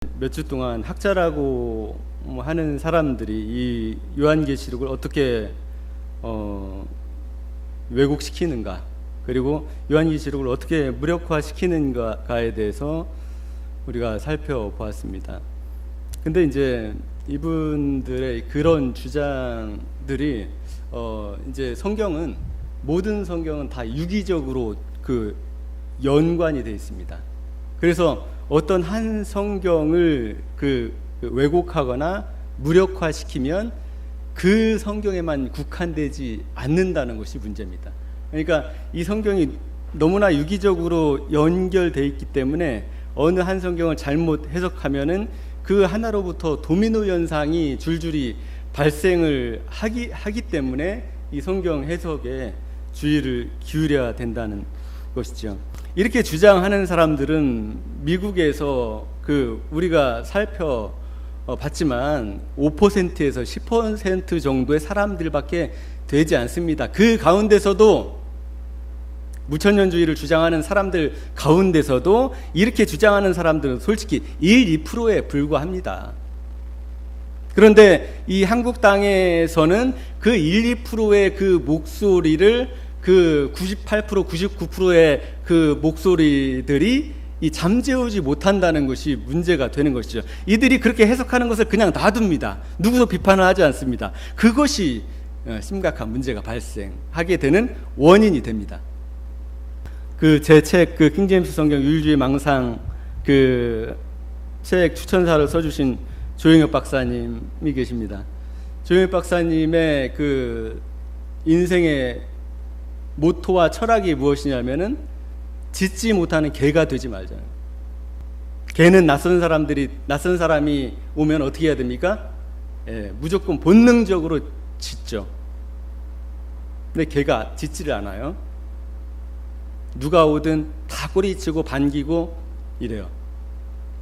몇 주 동안 학자라고 하는 사람들이 이 요한계시록을 어떻게 왜곡시키는가, 그리고 요한계시록을 어떻게 무력화시키는가에 대해서 우리가 살펴보았습니다. 근데 이제 이분들의 그런 주장들이 이제 모든 성경은 다 유기적으로 그 연관이 되어 있습니다. 그래서 어떤 한 성경을 왜곡하거나 무력화시키면 그 성경에만 국한되지 않는다는 것이 문제입니다. 그러니까 이 성경이 너무나 유기적으로 연결되어 있기 때문에 어느 한 성경을 잘못 해석하면은 그 하나로부터 도미노 현상이 줄줄이 발생을 하기 때문에 이 성경 해석에 주의를 기울여야 된다는 것이죠. 이렇게 주장하는 사람들은 미국에서 우리가 살펴봤지만 5%에서 10% 정도의 사람들밖에 되지 않습니다. 그 가운데서도 무천년주의를 주장하는 사람들 가운데서도 이렇게 주장하는 사람들은 솔직히 1, 2%에 불과합니다. 그런데 이 한국 땅에서는 그 1, 2%의 그 목소리를 그 98%, 99%의 그 목소리들이 잠재우지 못한다는 것이 문제가 되는 것이죠. 이들이 그렇게 해석하는 것을 그냥 놔둡니다. 누구도 비판을 하지 않습니다. 그것이 심각한 문제가 발생하게 되는 원인이 됩니다. 제 책 킹제임스 성경 유일주의 망상 책 추천사를 써주신 조영혁 박사님이 계십니다. 조영혁 박사님의 인생의 모토와 철학이 무엇이냐면은 짖지 못하는 개가 되지 말자. 개는 낯선 사람이 오면 어떻게 해야 됩니까? 무조건 본능적으로 짖죠. 근데 개가 짖지를 않아요. 누가 오든 다 꼬리치고 반기고 이래요.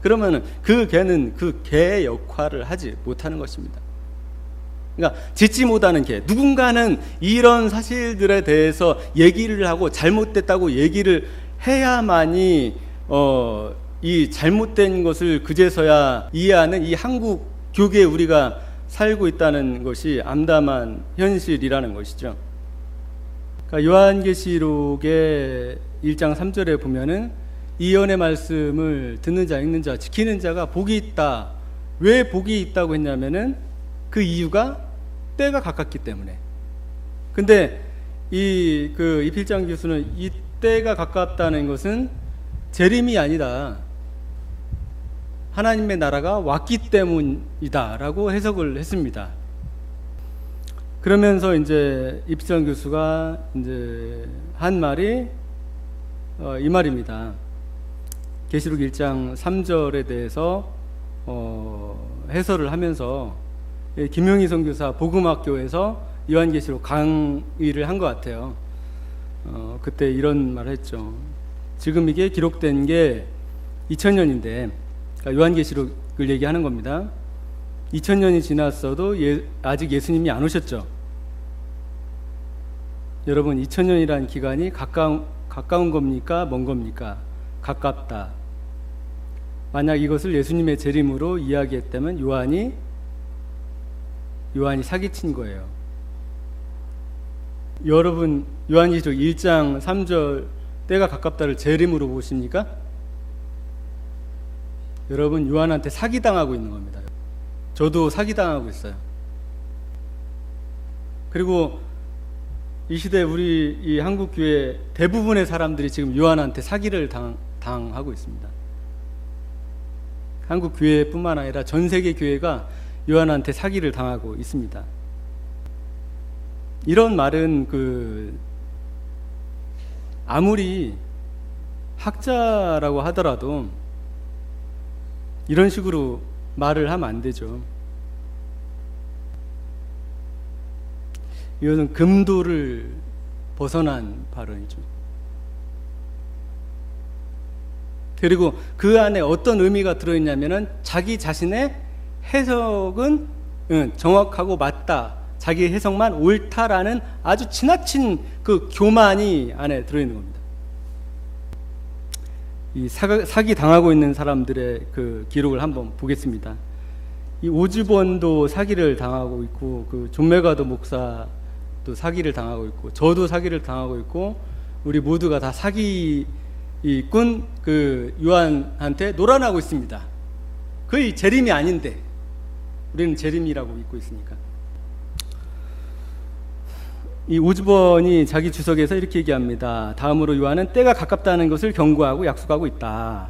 그러면은 그 개는 그 개의 역할을 하지 못하는 것입니다. 그러니까 짖지 못하는 개, 누군가는 이런 사실들에 대해서 얘기를 하고 잘못됐다고 얘기를 해야만이 이 잘못된 것을 그제서야 이해하는 이 한국 교계에 우리가 살고 있다는 것이 암담한 현실이라는 것이죠. 그러니까 요한계시록의 1장 3절에 보면은 이 예언의 말씀을 듣는 자, 읽는 자, 지키는 자가 복이 있다. 왜 복이 있다고 했냐면은 그 이유가 때가 가깝기 때문에. 근데 이필장 교수는 이 때가 가깝다는 것은 재림이 아니다, 하나님의 나라가 왔기 때문이다라고 해석을 했습니다. 그러면서 이제 이필장 교수가 이제 한 말이 이 말입니다. 계시록 1장 3절에 대해서 해설을 하면서 김용희 선교사 복음학교에서 요한계시록 강의를 한 것 같아요. 그때 이런 말을 했죠. 지금 이게 기록된 게 2000년인데, 그러니까 요한계시록을 얘기하는 겁니다. 2000년이 지났어도 아직 예수님이 안 오셨죠. 여러분, 2000년이라는 기간이 가까운 겁니까? 먼 겁니까? 가깝다. 만약 이것을 예수님의 재림으로 이야기했다면 요한이 사기친 거예요. 여러분, 요한계시록 1장 3절 때가 가깝다를 재림으로 보십니까? 여러분, 요한한테 사기당하고 있는 겁니다. 저도 사기당하고 있어요. 그리고 이 시대 우리 이 한국교회 대부분의 사람들이 지금 요한한테 사기를 당하고 있습니다. 한국교회뿐만 아니라 전 세계 교회가 요한한테 사기를 당하고 있습니다. 이런 말은 아무리 학자라고 하더라도 이런 식으로 말을 하면 안 되죠. 이것은 금도를 벗어난 발언이죠. 그리고 그 안에 어떤 의미가 들어있냐면은 자기 자신의 해석은 정확하고 맞다, 자기 해석만 옳다라는 아주 지나친 그 교만이 안에 들어있는 겁니다. 이 사기 당하고 있는 사람들의 그 기록을 한번 보겠습니다. 이 오즈본도 사기를 당하고 있고, 그 존 메가더 목사도 사기를 당하고 있고, 저도 사기를 당하고 있고, 우리 모두가 다 사기꾼 그 요한한테 놀아나고 있습니다. 거의 재림이 아닌데 우리는 재림이라고 믿고 있으니까. 이 오즈본이 자기 주석에서 이렇게 얘기합니다. 다음으로 요한은 때가 가깝다는 것을 경고하고 약속하고 있다.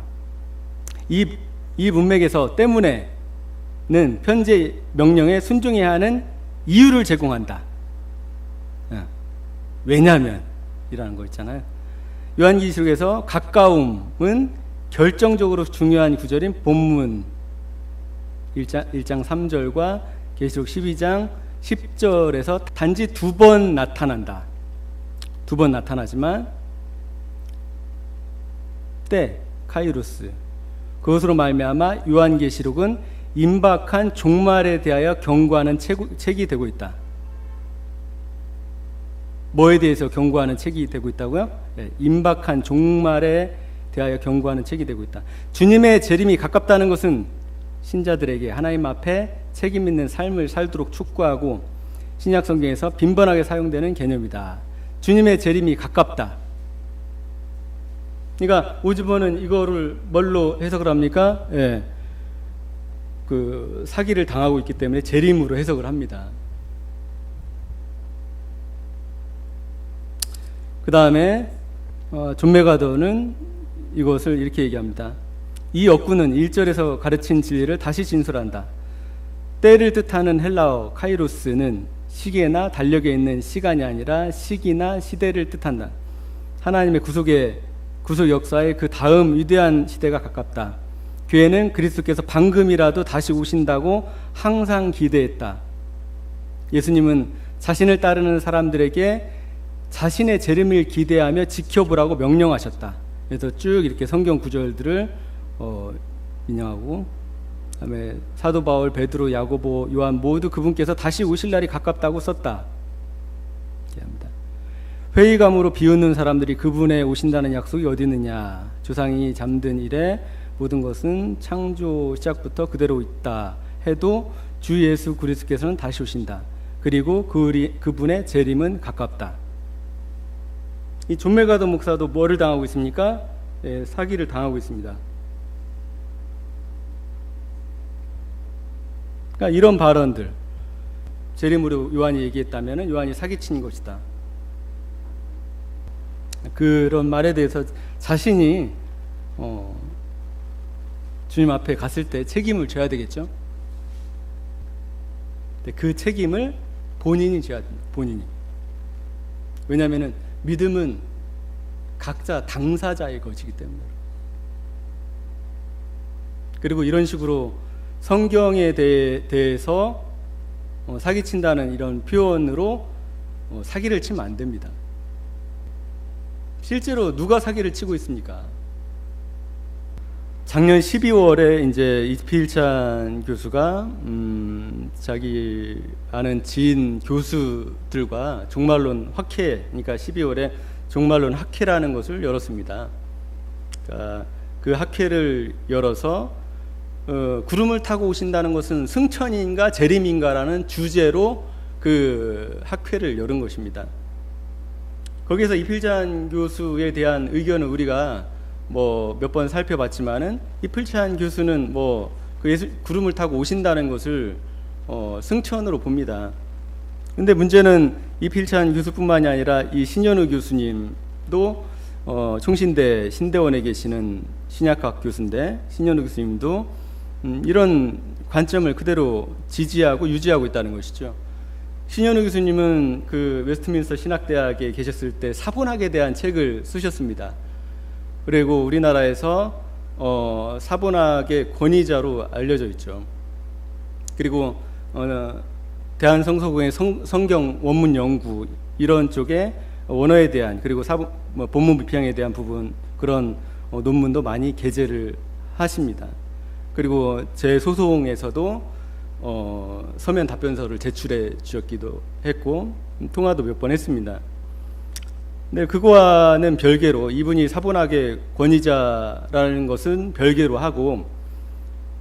이 문맥에서 때문에는 편지의 명령에 순종해야 하는 이유를 제공한다. 왜냐하면 이라는 거 있잖아요. 요한계시록에서 가까움은 결정적으로 중요한 구절인 본문 1장 3절과 계시록 12장 10절에서 단지 2번 나타난다. 2번 나타나지만 때, 카이로스, 그것으로 말미암아 요한계시록은 임박한 종말에 대하여 경고하는 책이 되고 있다. 뭐에 대해서 경고하는 책이 되고 있다고요? 네, 임박한 종말에 대하여 경고하는 책이 되고 있다. 주님의 재림이 가깝다는 것은 신자들에게 하나님 앞에 책임 있는 삶을 살도록 축구하고 신약 성경에서 빈번하게 사용되는 개념이다. 주님의 재림이 가깝다. 그러니까 오즈본은 이거를 뭘로 해석을 합니까? 예, 그 사기를 당하고 있기 때문에 재림으로 해석을 합니다. 그 다음에 존 메가더는 이것을 이렇게 얘기합니다. 이 역군은 1절에서 가르친 진리를 다시 진술한다. 때를 뜻하는 헬라어 카이로스는 시계나 달력에 있는 시간이 아니라 시기나 시대를 뜻한다. 하나님의 구속 역사의 그 다음 위대한 시대가 가깝다. 교회는 그리스도께서 방금이라도 다시 오신다고 항상 기대했다. 예수님은 자신을 따르는 사람들에게 자신의 재림을 기대하며 지켜보라고 명령하셨다. 그래서 쭉 이렇게 성경 구절들을 인용하고, 그다음에 사도 바울, 베드로, 야고보, 요한 모두 그분께서 다시 오실 날이 가깝다고 썼다. 이렇게 합니다. 회의감으로 비웃는 사람들이 그분의 오신다는 약속이 어디 있느냐? 조상이 잠든 이래 모든 것은 창조 시작부터 그대로 있다 해도 주 예수 그리스도께서는 다시 오신다. 그리고 그분의 재림은 가깝다. 이 존 메가더 목사도 뭐를 당하고 있습니까? 예, 사기를 당하고 있습니다. 그러니까 이런 발언들, 재림으로 요한이 얘기했다면 요한이 사기친 것이다. 그런 말에 대해서 자신이 주님 앞에 갔을 때 책임을 져야 되겠죠. 그 책임을 본인이 져야 됩니다. 본인이. 왜냐하면 믿음은 각자 당사자의 것이기 때문에. 그리고 이런 식으로 성경에 대해서 사기친다는 이런 표현으로 사기를 치면 안 됩니다. 실제로 누가 사기를 치고 있습니까? 작년 12월에 이제 이필찬 교수가 자기 아는 지인 교수들과 종말론 학회, 그러니까 12월에 종말론 학회라는 것을 열었습니다. 그러니까 그 학회를 열어서 구름을 타고 오신다는 것은 승천인가 재림인가라는 주제로 그 학회를 열은 것입니다. 거기서 이필찬 교수에 대한 의견을 우리가 몇 번 살펴봤지만은 이필찬 교수는 그 구름을 타고 오신다는 것을 승천으로 봅니다. 근데 문제는 이필찬 교수뿐만이 아니라 이 신현우 교수님도 총신대 신대원에 계시는 신약학 교수인데, 신현우 교수님도 이런 관점을 그대로 지지하고 유지하고 있다는 것이죠. 신현우 교수님은 그 웨스트민스터 신학대학에 계셨을 때 사본학에 대한 책을 쓰셨습니다. 그리고 우리나라에서 사본학의 권위자로 알려져 있죠. 그리고 대한성서공회 성경 원문 연구 이런 쪽에 원어에 대한, 그리고 본문 비평에 대한 부분, 그런 논문도 많이 게재를 하십니다. 그리고 제 소송에서도 서면 답변서를 제출해 주셨기도 했고 통화도 몇 번 했습니다. 그런데 이필찬 교수는 근데 그거와는 별개로 이분이 사본학의 권위자라는 것은 별개로 하고,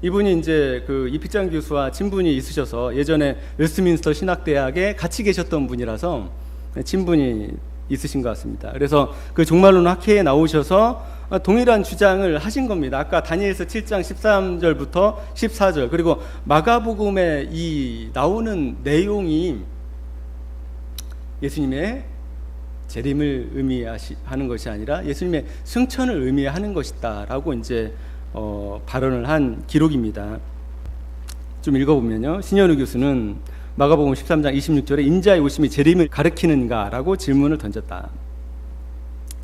이분이 이제 그 이피장 교수와 친분이 있으셔서 예전에 웨스트민스터 신학대학에 같이 계셨던 분이라서 친분이 있으신 것 같습니다. 그래서 그 종말론 학회에 나오셔서 동일한 주장을 하신 겁니다. 아까 다니엘서 7장 13절부터 14절, 그리고 마가복음에 이 나오는 내용이 예수님의 재림을 의미하는 것이 아니라 예수님의 승천을 의미하는 것이다라고 이제 발언을 한 기록입니다. 좀 읽어보면요, 신현우 교수는 마가복음 13장 26절에 인자의 오심이 재림을 가리키는가라고 질문을 던졌다.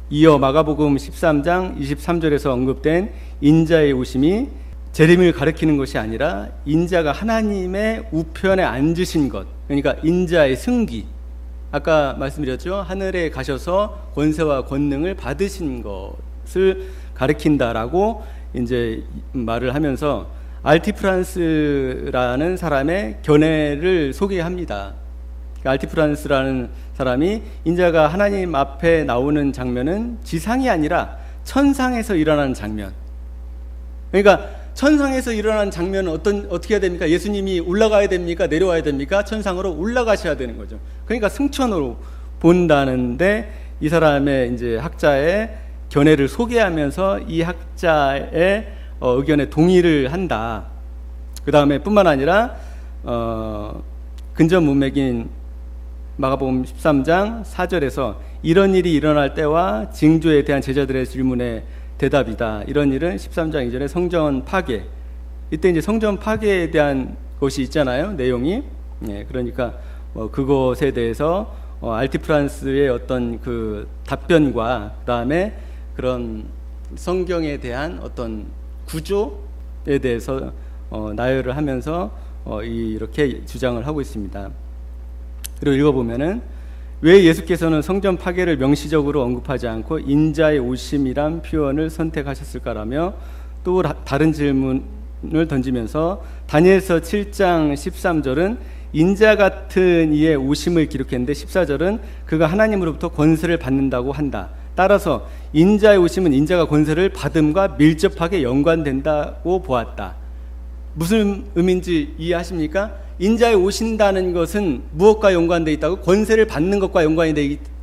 이어 마가복음 13장 23절에서 언급된 인자의 오심이 재림을 가리키는 것이 아니라 인자가 하나님의 우편에 앉으신 것, 그러니까 인자의 승기, 아까 말씀드렸죠, 하늘에 가셔서 권세와 권능을 받으신 것을 가리킨다라고 이제 말을 하면서 알티프란스라는 사람의 견해를 소개합니다. 알티프란스라는 사람이 인자가 하나님 앞에 나오는 장면은 지상이 아니라 천상에서 일어나는 장면, 그러니까 천상에서 일어나는 장면은 어떻게 해야 됩니까? 예수님이 올라가야 됩니까? 내려와야 됩니까? 천상으로 올라가셔야 되는 거죠. 그러니까 승천으로 본다는데, 이 사람의 이제 학자의 견해를 소개하면서 이 학자의 의견에 동의를 한다. 그 다음에 뿐만 아니라 근전 문맥인 마가복음 13장 4절에서 이런 일이 일어날 때와 징조에 대한 제자들의 질문에 대답이다. 이런 일은 13장 이전에 성전 파괴, 이때 이제 성전 파괴에 대한 것이 있잖아요, 내용이. 그러니까 그것에 대해서 알티프란스의 어떤 그 답변과 그 다음에 그런 성경에 대한 어떤 구조에 대해서 나열을 하면서 이렇게 주장을 하고 있습니다. 그리고 읽어보면은 왜 예수께서는 성전 파괴를 명시적으로 언급하지 않고 인자의 오심이란 표현을 선택하셨을까라며 또 다른 질문을 던지면서 다니엘서 7장 13절은 인자 같은 이의 오심을 기록했는데 14절은 그가 하나님으로부터 권세를 받는다고 한다. 따라서 인자의 오심은 인자가 권세를 받음과 밀접하게 연관된다고 보았다. 무슨 의미인지 이해하십니까? 인자에 오신다는 것은 무엇과 연관되어 있다고? 권세를 받는 것과 연관이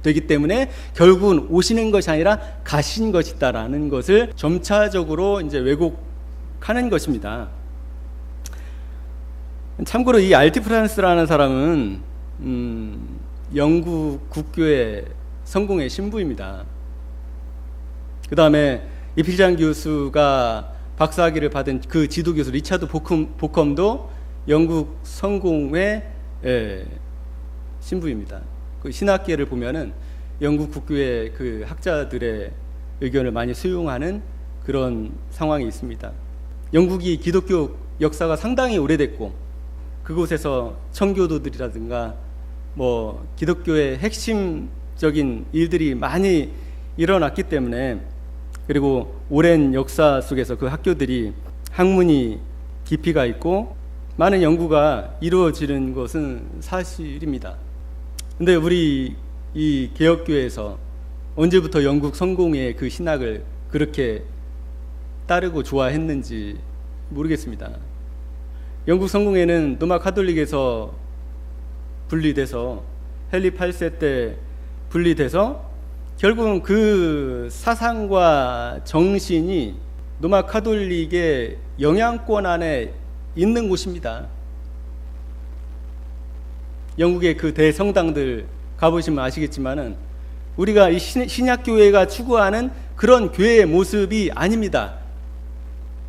되기 때문에 결국은 오시는 것이 아니라 가신 것이다라는 것을 점차적으로 이제 왜곡하는 것입니다. 참고로 이 알티프란스라는 사람은 영국 국교의 성공의 신부입니다. 그 다음에 이필장 교수가 박사학위를 받은 그 지도 교수 리차드 보컴도 영국 성공의 신부입니다. 그 신학계를 보면은 영국 국교의 그 학자들의 의견을 많이 수용하는 그런 상황이 있습니다. 영국이 기독교 역사가 상당히 오래됐고 그곳에서 청교도들이라든가 뭐 기독교의 핵심적인 일들이 많이 일어났기 때문에, 그리고 오랜 역사 속에서 그 학교들이 학문이 깊이가 있고 많은 연구가 이루어지는 것은 사실입니다. 근데 우리 이 개혁교회에서 언제부터 영국 성공의 그 신학을 그렇게 따르고 좋아했는지 모르겠습니다. 영국 성공회는 로마 카톨릭에서 분리돼서 헨리 8세 때 분리돼서 결국은 그 사상과 정신이 로마 카톨릭의 영향권 안에 있는 곳입니다. 영국의 그 대성당들 가보시면 아시겠지만은 우리가 이 신약교회가 추구하는 그런 교회의 모습이 아닙니다.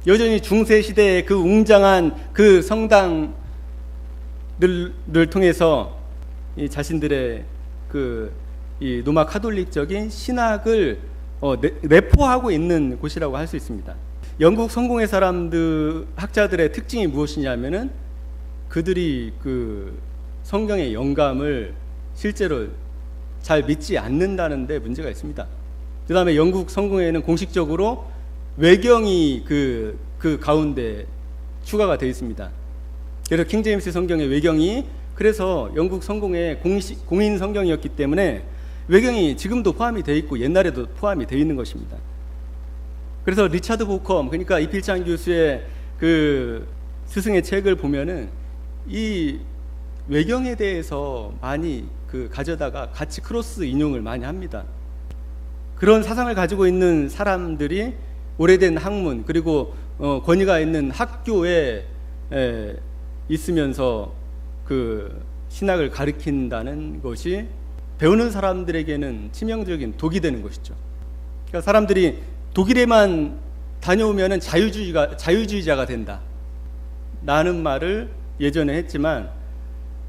여전히 중세시대의 그 웅장한 그 성당들을 통해서 이 자신들의 이 로마 카톨릭적인 신학을 내포하고 있는 곳이라고 할 수 있습니다. 영국 성공의 사람들, 학자들의 특징이 무엇이냐면은 그들이 그 성경의 영감을 실제로 잘 믿지 않는다는 데 문제가 있습니다. 그 다음에 영국 성공회는 공식적으로 외경이 그 가운데 추가가 되어 있습니다. 그래서 킹제임스 성경의 외경이, 그래서 영국 성공의 공인 성경이었기 때문에 외경이 지금도 포함이 되어 있고 옛날에도 포함이 되어 있는 것입니다. 그래서 리차드 보컴, 그러니까 이필창 교수의 그 스승의 책을 보면은 이 외경에 대해서 많이 그 가져다가 같이 크로스 인용을 많이 합니다. 그런 사상을 가지고 있는 사람들이 오래된 학문 그리고 권위가 있는 학교에 있으면서 그 신학을 가르친다는 것이 배우는 사람들에게는 치명적인 독이 되는 것이죠. 그러니까 사람들이 독일에만 다녀오면은 자유주의자가 된다 라는 말을 예전에 했지만,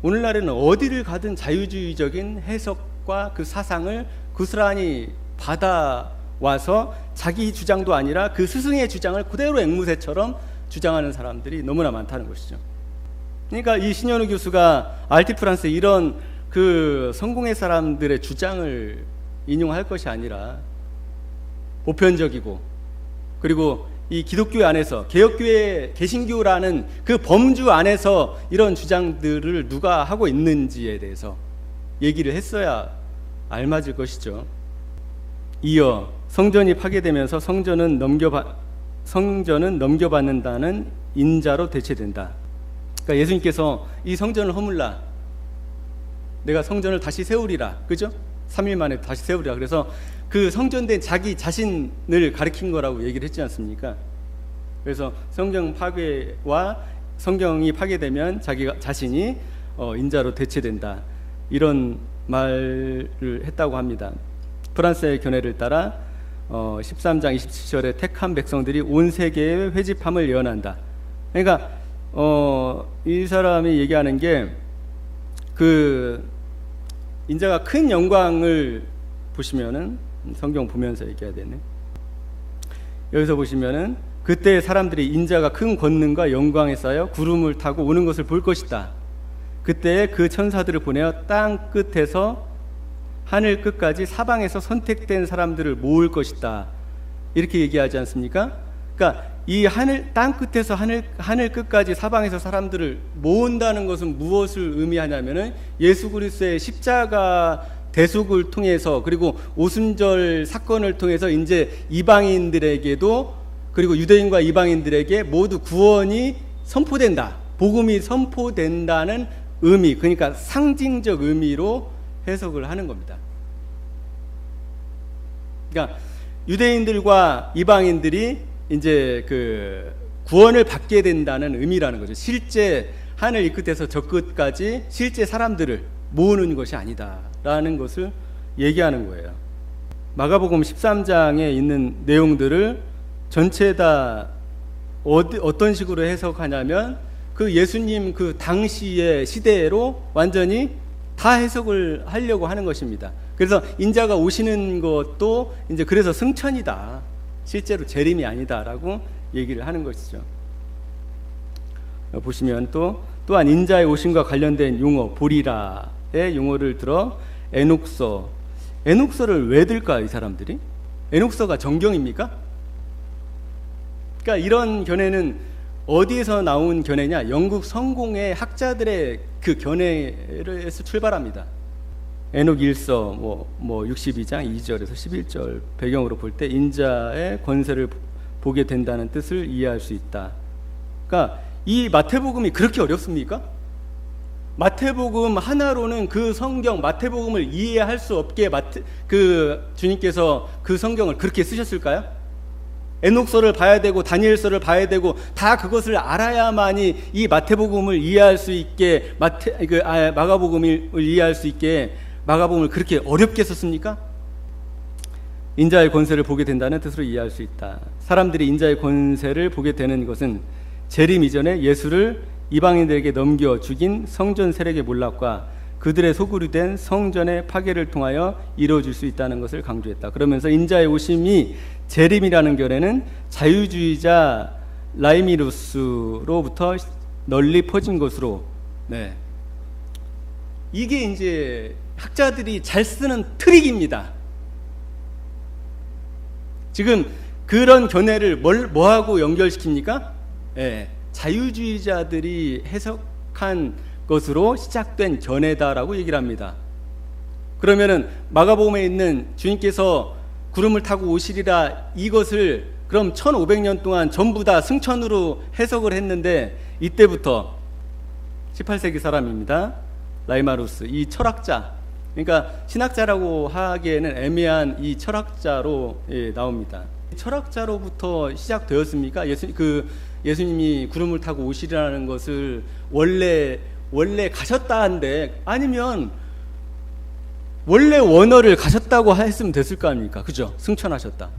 오늘날에는 어디를 가든 자유주의적인 해석과 그 사상을 고스란히 받아와서 자기 주장도 아니라 그 스승의 주장을 그대로 앵무새처럼 주장하는 사람들이 너무나 많다는 것이죠. 그러니까 이 신현우 교수가 알티프란스에 이런 그 성공의 사람들의 주장을 인용할 것이 아니라 보편적이고, 그리고 이 기독교 안에서 개혁교회 개신교라는 그 범주 안에서 이런 주장들을 누가 하고 있는지에 대해서 얘기를 했어야 알맞을 것이죠. 이어 성전이 파괴되면서 성전은 넘겨받는다는 인자로 대체된다. 그러니까 예수님께서 이 성전을 허물라, 내가 성전을 다시 세우리라, 그죠? 3일 만에 다시 세우리라. 그래서 그 성전된 자기 자신을 가리킨 거라고 얘기를 했지 않습니까? 그래서 성경 파괴와 성경이 파괴되면 자기가 자신이 인자로 대체된다, 이런 말을 했다고 합니다. 프란스의 견해를 따라 13장 27절에 택한 백성들이 온 세계에 회집함을 예언한다. 그러니까 이 사람이 얘기하는 게 그 인자가 큰 영광을 보시면은, 성경 보면서 얘기해야 되네. 여기서 보시면은 그때 사람들이 인자가 큰 권능과 영광에 쌓여 구름을 타고 오는 것을 볼 것이다. 그때 그 천사들을 보내어 땅 끝에서 하늘 끝까지 사방에서 선택된 사람들을 모을 것이다, 이렇게 얘기하지 않습니까? 그러니까 이 땅 끝에서 하늘 끝까지 사방에서 사람들을 모은다는 것은 무엇을 의미하냐면은 예수 그리스도의 십자가 대속을 통해서, 그리고 오순절 사건을 통해서 이제 이방인들에게도, 그리고 유대인과 이방인들에게 모두 구원이 선포된다, 복음이 선포된다는 의미, 그러니까 상징적 의미로 해석을 하는 겁니다. 그러니까 유대인들과 이방인들이 이제 그 구원을 받게 된다는 의미라는 거죠. 실제 하늘 이 끝에서 저 끝까지 실제 사람들을 모으는 것이 아니다라는 것을 얘기하는 거예요. 마가복음 13장에 있는 내용들을 전체 다 어떤 식으로 해석하냐면, 그 예수님 그 당시의 시대로 완전히 다 해석을 하려고 하는 것입니다. 그래서 인자가 오시는 것도 이제 그래서 승천이다, 실제로 재림이 아니다라고 얘기를 하는 것이죠. 보시면 또한 인자의 오심과 관련된 용어 보리라의 용어를 들어 에녹서를 왜 들까요, 이 사람들이? 에녹서가 정경입니까? 그러니까 이런 견해는 어디에서 나온 견해냐? 영국 성공의 학자들의 그 견해에서 출발합니다. 에녹 1서 62장 2절에서 11절 배경으로 볼 때 인자의 권세를 보게 된다는 뜻을 이해할 수 있다. 그러니까 이 마태복음이 그렇게 어렵습니까? 마태복음 하나로는 그 성경 마태복음을 이해할 수 없게 주님께서 그 성경을 그렇게 쓰셨을까요? 에녹서를 봐야 되고 다니엘서를 봐야 되고 다 그것을 알아야만이 이 마태복음을 이해할 수 있게, 마가복음을 이해할 수 있게 마가복음을 그렇게 어렵게 썼습니까? 인자의 권세를 보게 된다는 뜻으로 이해할 수 있다. 사람들이 인자의 권세를 보게 되는 것은 재림 이전에 예수를 이방인들에게 넘겨 죽인 성전 세력의 몰락과 그들의 소굴이 된 성전의 파괴를 통하여 이루어질 수 있다는 것을 강조했다. 그러면서 인자의 오심이 재림이라는 견해는 자유주의자 라이미루스로부터 널리 퍼진 것으로, 이게 이제 학자들이 잘 쓰는 트릭입니다. 지금 그런 견해를 뭐하고 연결시킵니까? 자유주의자들이 해석한 것으로 시작된 견해다라고 얘기를 합니다. 그러면은 마가복음에 있는 주님께서 구름을 타고 오시리라 이것을 그럼 1500년 동안 전부 다 승천으로 해석을 했는데 이때부터 18세기 사람입니다. 라이마루스, 이 철학자, 그러니까 신학자라고 하기에는 애매한 이 철학자로 나옵니다. 철학자로부터 시작되었습니까? 예수님이 구름을 타고 오시리라는 것을 원래 가셨다 한데, 아니면 원래 원어를 가셨다고 했으면 됐을 거 아닙니까? 그죠? 승천하셨다.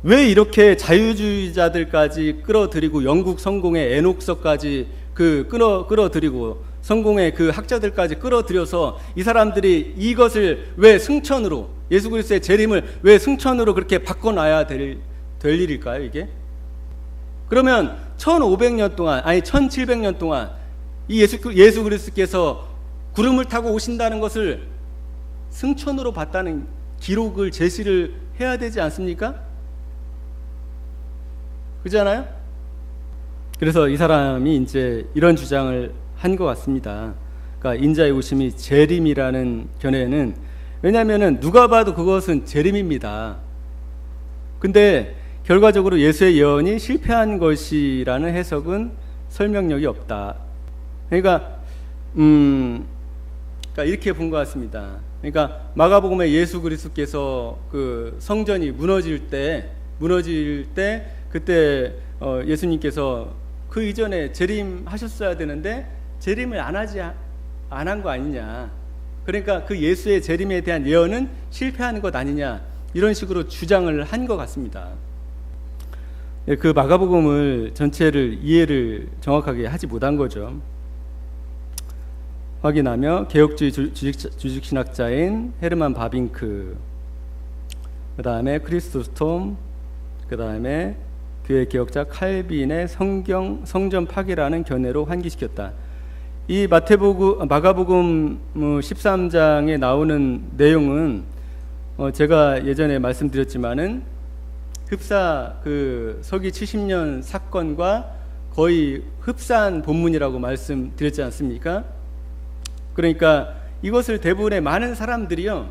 왜 이렇게 자유주의자들까지 끌어들이고 영국 성공의 에녹서까지 끌어들이고 성공의 그 학자들까지 끌어들여서 이 사람들이 이것을 왜 승천으로, 예수 그리스도의 재림을 왜 승천으로 그렇게 바꿔놔야 될 일일까요, 이게? 그러면 1500년 동안, 아니 1700년 동안 이 예수 그리스도께서 구름을 타고 오신다는 것을 승천으로 봤다는 기록을 제시를 해야 되지 않습니까? 그렇잖아요? 그래서 이 사람이 이제 이런 주장을 한 것 같습니다. 그러니까 인자의 오심이 재림이라는 견해는, 왜냐하면 누가 봐도 그것은 재림입니다. 근데 결과적으로 예수의 예언이 실패한 것이라는 해석은 설명력이 없다. 그러니까 이렇게 본 것 같습니다. 그러니까 마가복음에 예수 그리스도께서 그 성전이 무너질 때 그때 예수님께서 그 이전에 재림하셨어야 되는데 재림을 안 한 거 아니냐. 그러니까 그 예수의 재림에 대한 예언은 실패하는 것 아니냐, 이런 식으로 주장을 한 것 같습니다. 그 마가복음을 전체를 이해를 정확하게 하지 못한 거죠. 확인하며 개혁주의 주직신학자인 헤르만 바빙크, 그 다음에 크리스토스톰, 그 다음에 교회 개혁자 칼빈의 성전 파괴라는 견해로 환기시켰다. 이 마가복음 13장에 나오는 내용은 제가 예전에 말씀드렸지만은 흡사 그 서기 70년 사건과 거의 흡사한 본문이라고 말씀드렸지 않습니까? 그러니까 이것을 대부분의 많은 사람들이요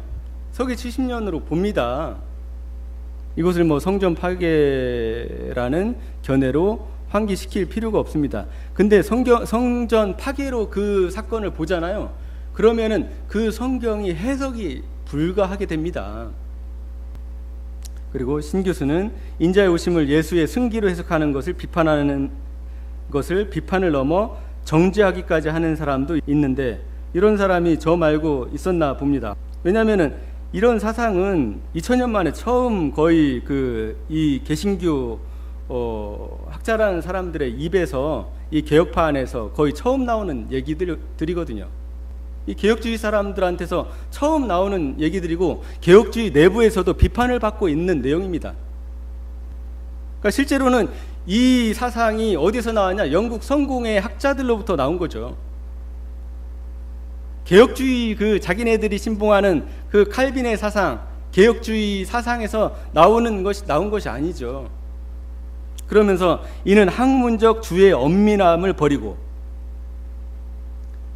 서기 70년으로 봅니다. 이것을 뭐 성전 파괴라는 견해로 환기시킬 필요가 없습니다. 근데 성전 파괴로 그 사건을 보잖아요. 그러면은 그 성경이 해석이 불가하게 됩니다. 그리고 신 교수는 인자의 오심을 예수의 승기로 해석하는 것을 비판을 넘어 정죄하기까지 하는 사람도 있는데, 이런 사람이 저 말고 있었나 봅니다. 왜냐하면은 이런 사상은 2000년 만에 처음 거의 이 개신교 학자라는 사람들의 입에서, 이 개혁파 안에서 거의 처음 나오는 얘기들이거든요. 이 개혁주의 사람들한테서 처음 나오는 얘기들이고, 개혁주의 내부에서도 비판을 받고 있는 내용입니다. 그러니까 실제로는 이 사상이 어디서 나왔냐? 영국 성공의 학자들로부터 나온 거죠. 개혁주의 자기네들이 신봉하는 그 칼빈의 사상, 개혁주의 사상에서 나온 것이 아니죠. 그러면서 이는 학문적 주의 엄밀함을 버리고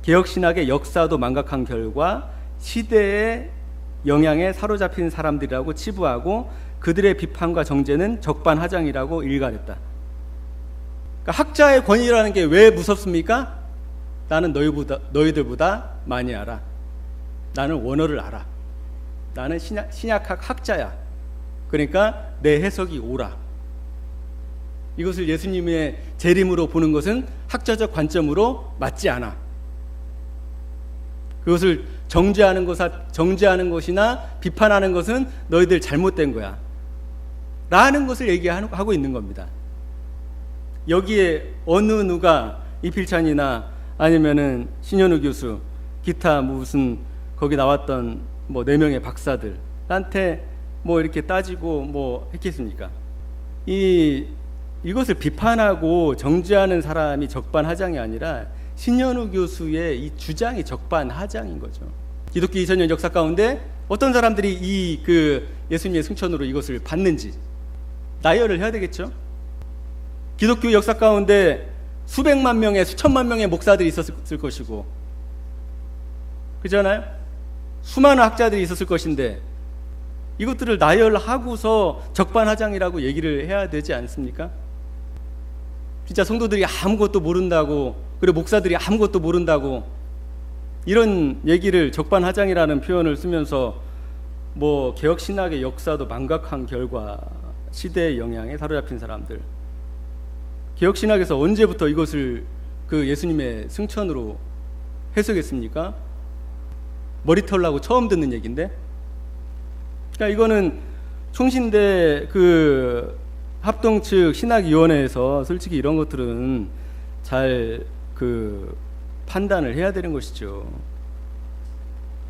개혁신학의 역사도 망각한 결과 시대의 영향에 사로잡힌 사람들이라고 치부하고 그들의 비판과 정죄는 적반하장이라고 일갈했다. 그러니까 학자의 권위라는 게 왜 무섭습니까? 나는 너희들보다 많이 알아. 나는 원어를 알아. 나는 신약학 학자야. 그러니까 내 해석이 옳아. 이것을 예수님의 재림으로 보는 것은 학자적 관점으로 맞지 않아. 그것을 정죄하는 것이나 비판하는 것은 너희들 잘못된 거야 라는 것을 얘기하고 있는 겁니다. 여기에 어느 누가 이필찬이나 아니면은 신현우 교수, 기타 무슨 거기 나왔던 뭐 4명의 박사들한테 뭐 이렇게 따지고 뭐 했겠습니까? 이것을 비판하고 정죄하는 사람이 적반하장이 아니라 신현우 교수의 이 주장이 적반하장인 거죠. 기독교 2000년 역사 가운데 어떤 사람들이 예수님의 승천으로 이것을 받는지 나열을 해야 되겠죠. 기독교 역사 가운데 수백만 명의, 수천만 명의 목사들이 있었을 것이고, 그렇잖아요? 수많은 학자들이 있었을 것인데 이것들을 나열하고서 적반하장이라고 얘기를 해야 되지 않습니까? 진짜 성도들이 아무것도 모른다고, 그리고 목사들이 아무것도 모른다고 이런 얘기를 적반하장이라는 표현을 쓰면서 뭐 개혁신학의 역사도 망각한 결과, 시대의 영향에 사로잡힌 사람들, 개혁신학에서 언제부터 이것을 그 예수님의 승천으로 해석했습니까? 머리털나고 처음 듣는 얘기인데, 그러니까 이거는 총신대 그 합동 측 신학위원회에서 솔직히 이런 것들은 잘 그 판단을 해야 되는 것이죠.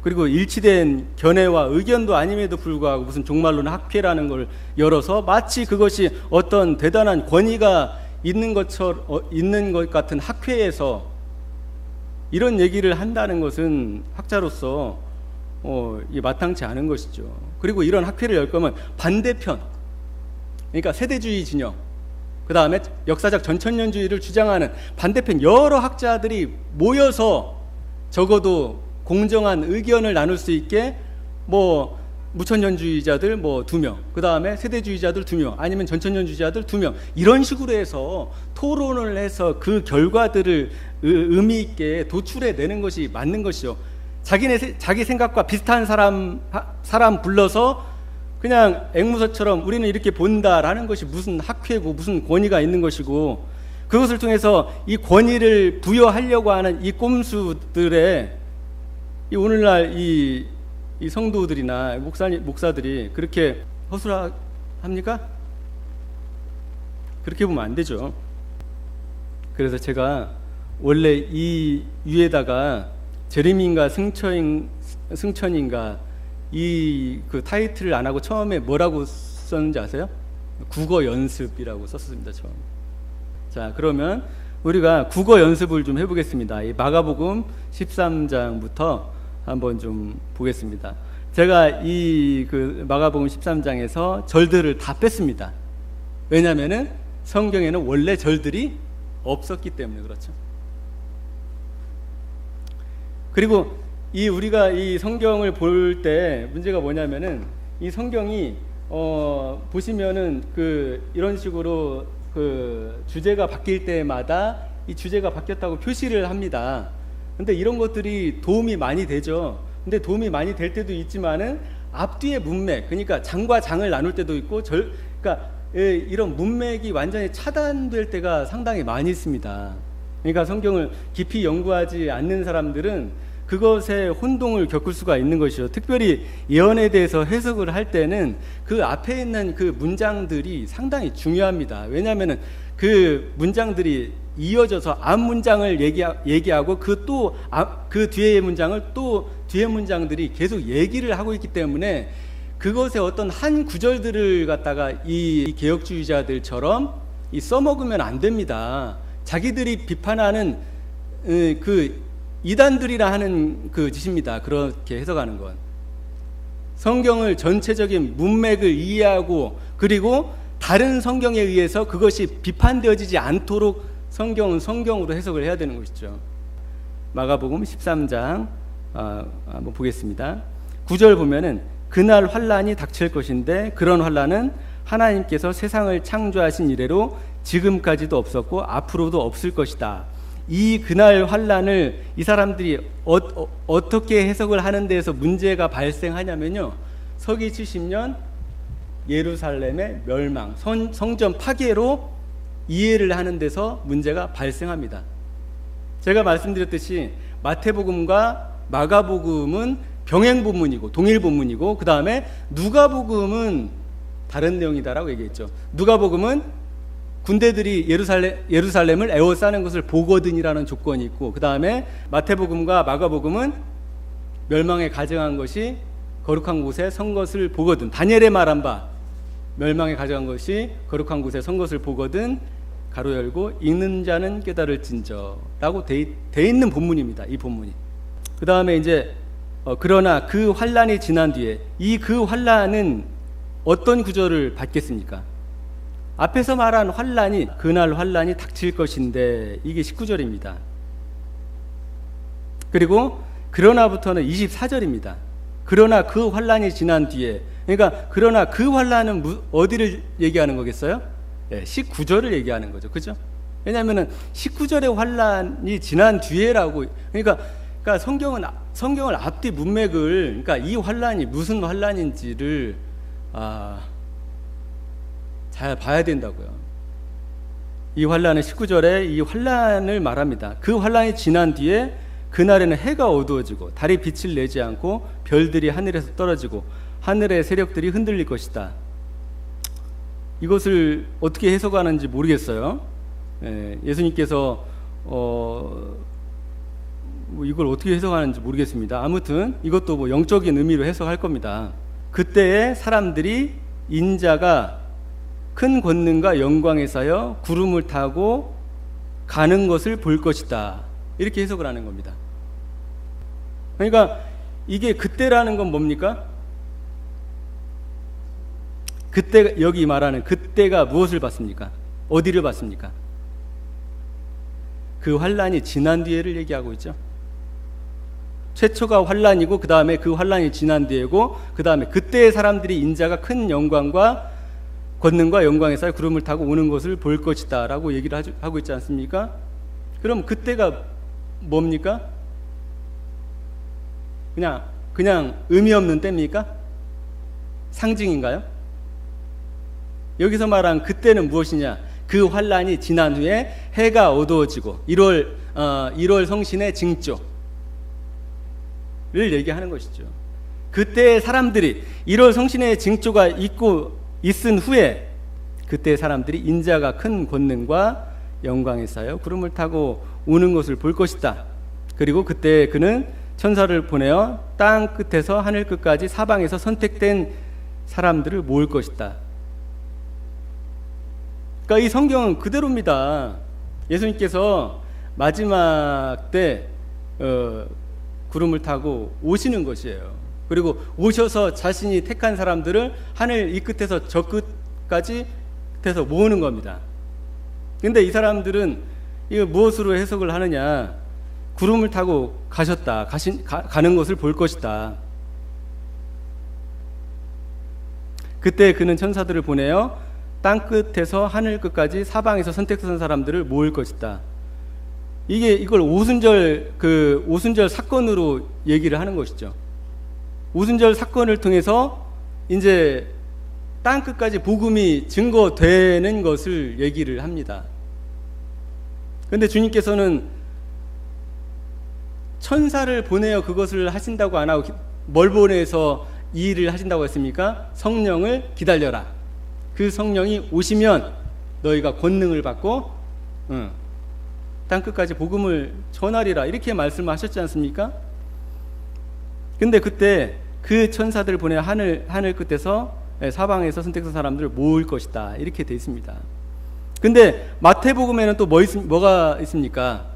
그리고 일치된 견해와 의견도 아님에도 불구하고 무슨 종말론 학회라는 걸 열어서 마치 그것이 어떤 대단한 권위가 있는 것 같은 학회에서 이런 얘기를 한다는 것은 학자로서 이 마땅치 않은 것이죠. 그리고 이런 학회를 열 거면 반대편, 그러니까 세대주의 진영, 그 다음에 역사적 전천년주의를 주장하는 반대편 여러 학자들이 모여서 적어도 공정한 의견을 나눌 수 있게 뭐 무천년주의자들 뭐 2명, 그 다음에 세대주의자들 2명, 아니면 전천년주의자들 2명, 이런 식으로 해서 토론을 해서 그 결과들을 의미 있게 도출해 내는 것이 맞는 것이죠. 자기 생각과 비슷한 사람 불러서 그냥 앵무새처럼 우리는 이렇게 본다라는 것이 무슨 학회고 무슨 권위가 있는 것이고, 그것을 통해서 이 권위를 부여하려고 하는 이 꼼수들의 이 오늘날 이 성도들이나 목사들이 그렇게 허술합니까? 그렇게 보면 안 되죠. 그래서 제가 원래 이 위에다가 제레미인가 승천인가 이 그 타이틀을 안 하고 처음에 뭐라고 썼는지 아세요? 국어 연습이라고 썼습니다, 처음에. 자, 그러면 우리가 국어 연습을 좀 해보겠습니다. 이 마가복음 13장부터 한번 좀 보겠습니다. 제가 이 그 마가복음 13장에서 절들을 다 뺐습니다. 왜냐하면은 성경에는 원래 절들이 없었기 때문에 그렇죠. 그리고 우리가 이 성경을 볼 때 문제가 뭐냐면은 이 성경이 보시면은 이런 식으로 그 주제가 바뀔 때마다 이 주제가 바뀌었다고 표시를 합니다. 근데 이런 것들이 도움이 많이 되죠. 근데 도움이 많이 될 때도 있지만은 앞뒤의 문맥, 그러니까 장과 장을 나눌 때도 있고 그러니까 이런 문맥이 완전히 차단될 때가 상당히 많이 있습니다. 그러니까 성경을 깊이 연구하지 않는 사람들은 그것에 혼동을 겪을 수가 있는 것이죠. 특별히 예언에 대해서 해석을 할 때는 그 앞에 있는 그 문장들이 상당히 중요합니다. 왜냐하면은 그 문장들이 이어져서 앞 문장을 얘기하고 그 뒤의 문장을 또 뒤의 문장들이 계속 얘기를 하고 있기 때문에 그것의 어떤 한 구절들을 갖다가 이 개혁주의자들처럼 써먹으면 안 됩니다. 자기들이 비판하는 그 이단들이라 하는 그 짓입니다. 그렇게 해석하는 건 성경을 전체적인 문맥을 이해하고, 그리고 다른 성경에 의해서 그것이 비판되어지지 않도록 성경은 성경으로 해석을 해야 되는 것이죠. 마가복음 13장 한번 보겠습니다. 9절 보면은 그날 환란이 닥칠 것인데 그런 환란은 하나님께서 세상을 창조하신 이래로 지금까지도 없었고 앞으로도 없을 것이다. 이 그날 환란을 이 사람들이 어떻게 해석을 하는 데에서 문제가 발생하냐면요, 서기 70년 예루살렘의 멸망, 성전 파괴로 이해를 하는 데서 문제가 발생합니다. 제가 말씀드렸듯이 마태복음과 마가복음은 병행 본문이고 동일 본문이고, 그 다음에 누가복음은 다른 내용이다라고 얘기했죠. 누가복음은 군대들이 예루살렘을 에워싸는 것을 보거든이라는 조건이 있고, 그 다음에 마태복음과 마가복음은 멸망에 가정한 것이 거룩한 곳에 선 것을 보거든. 다니엘의 말한 바 멸망에 가정한 것이 거룩한 곳에 선 것을 보거든 가로 열고 읽는 자는 깨달을진저라고 돼 있는 본문입니다. 이 본문이. 그 다음에 이제 그러나 그 환란이 지난 뒤에 그 환란은 어떤 구절을 받겠습니까? 앞에서 말한 환란이 그날 환란이 닥칠 것인데 이게 19절입니다. 그리고 그러나부터는 24절입니다. 그러나 그 환란이 지난 뒤에, 그러니까 그러나 그 환란은 어디를 얘기하는 거겠어요? 19절을 얘기하는 거죠. 그죠? 왜냐하면은 19절의 환란이 지난 뒤에라고, 그러니까 성경을 앞뒤 문맥을, 그러니까 이 환란이 무슨 환란인지를 잘 봐야 된다고요. 이 환란은 19절에 이 환란을 말합니다. 그 환란이 지난 뒤에 그날에는 해가 어두워지고 달이 빛을 내지 않고 별들이 하늘에서 떨어지고 하늘의 세력들이 흔들릴 것이다. 이것을 어떻게 해석하는지 모르겠어요. 예수님께서 이걸 어떻게 해석하는지 모르겠습니다. 아무튼 이것도 뭐 영적인 의미로 해석할 겁니다. 그때에 사람들이 인자가 큰 권능과 영광에 쌓여 구름을 타고 가는 것을 볼 것이다. 이렇게 해석을 하는 겁니다. 그러니까 이게 그때라는 건 뭡니까? 그때, 여기 말하는 그때가 무엇을 봤습니까? 어디를 봤습니까? 그 환란이 지난 뒤에를 얘기하고 있죠. 최초가 환란이고 그 다음에 그 환란이 지난 뒤에고 그 다음에 그때의 사람들이 인자가 큰 영광과 권능과 영광에 쌓여 구름을 타고 오는 것을 볼 것이다 라고 얘기를 하고 있지 않습니까? 그럼 그때가 뭡니까? 그냥 의미 없는 때입니까? 상징인가요? 여기서 말한 그때는 무엇이냐? 그 환란이 지난 후에 해가 어두워지고 1월 성신의 징조를 얘기하는 것이죠. 그때 사람들이 1월 성신의 징조가 있은 후에 그때 사람들이 인자가 큰 권능과 영광에 쌓여 구름을 타고 오는 것을 볼 것이다. 그리고 그때 그는 천사를 보내어 땅 끝에서 하늘 끝까지 사방에서 선택된 사람들을 모을 것이다. 그러니까 이 성경은 그대로입니다. 예수님께서 마지막 때 구름을 타고 오시는 것이에요. 그리고 오셔서 자신이 택한 사람들을 하늘 이 끝에서 저 끝까지 해서 모으는 겁니다. 근데 이 사람들은 이거 무엇으로 해석을 하느냐? 구름을 타고 가는 것을 볼 것이다. 그때 그는 천사들을 보내어 땅 끝에서 하늘 끝까지 사방에서 선택된 사람들을 모을 것이다. 이걸 오순절 사건으로 얘기를 하는 것이죠. 오순절 사건을 통해서 이제 땅 끝까지 복음이 증거되는 것을 얘기를 합니다. 그런데 주님께서는 천사를 보내어 그것을 하신다고 안 하고 뭘 보내서 이 일을 하신다고 했습니까? 성령을 기다려라. 그 성령이 오시면 너희가 권능을 받고 땅 끝까지 복음을 전하리라. 이렇게 말씀하셨지 않습니까? 근데 그때 그 천사들을 보내 하늘 끝에서 사방에서 선택된 사람들을 모을 것이다. 이렇게 돼 있습니다. 근데 마태복음에는 또 뭐가 있습니까?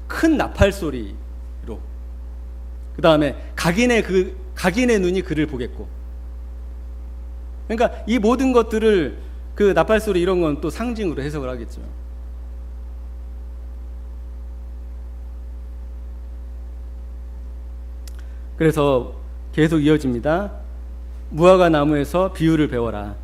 큰 나팔 소리로, 그 다음에 각인의 눈이 그를 보겠고. 그러니까 이 모든 것들을 그 나팔 소리 이런 건 또 상징으로 해석을 하겠죠. 그래서 계속 이어집니다. 무화과 나무에서 비유를 배워라.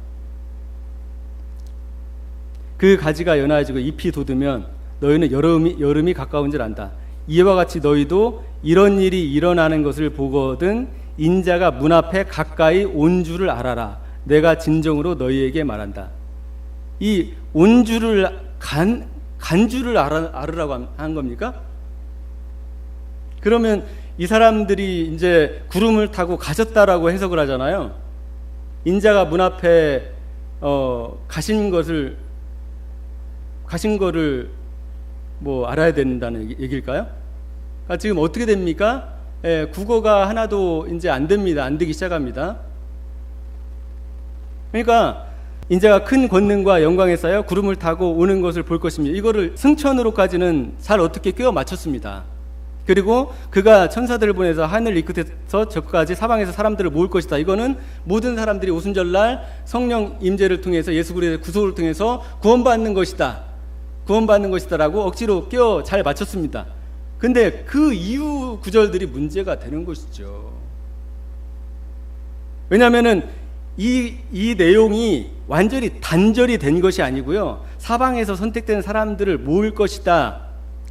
그 가지가 연해지고 잎이 돋으면 너희는 여름이 가까운 줄 안다. 이와 같이 너희도 이런 일이 일어나는 것을 보거든 인자가 문 앞에 가까이 온 줄을 알아라. 내가 진정으로 너희에게 말한다. 이 온 줄을 간 줄을 알으라고 한 겁니까? 그러면 이 사람들이 이제 구름을 타고 가셨다라고 해석을 하잖아요. 인자가 문 앞에 가신 거를 뭐 알아야 된다는 얘기일까요? 그러니까 지금 어떻게 됩니까? 국어가 하나도 이제 안 됩니다. 안 되기 시작합니다. 그러니까 인자가 큰 권능과 영광에 쌓여 구름을 타고 오는 것을 볼 것입니다. 이거를 승천으로까지는 잘 어떻게 끼워 맞췄습니다. 그리고 그가 천사들을 보내서 하늘 이 끝에서 저까지 사방에서 사람들을 모을 것이다. 이거는 모든 사람들이 오순절날 성령 임재를 통해서 예수 그리스도의 구속을 통해서 구원받는 것이다 라고 억지로 끼워 잘 맞췄습니다. 근데 그 이후 구절들이 문제가 되는 것이죠. 왜냐하면은 이 내용이 완전히 단절이 된 것이 아니고요. 사방에서 선택된 사람들을 모을 것이다.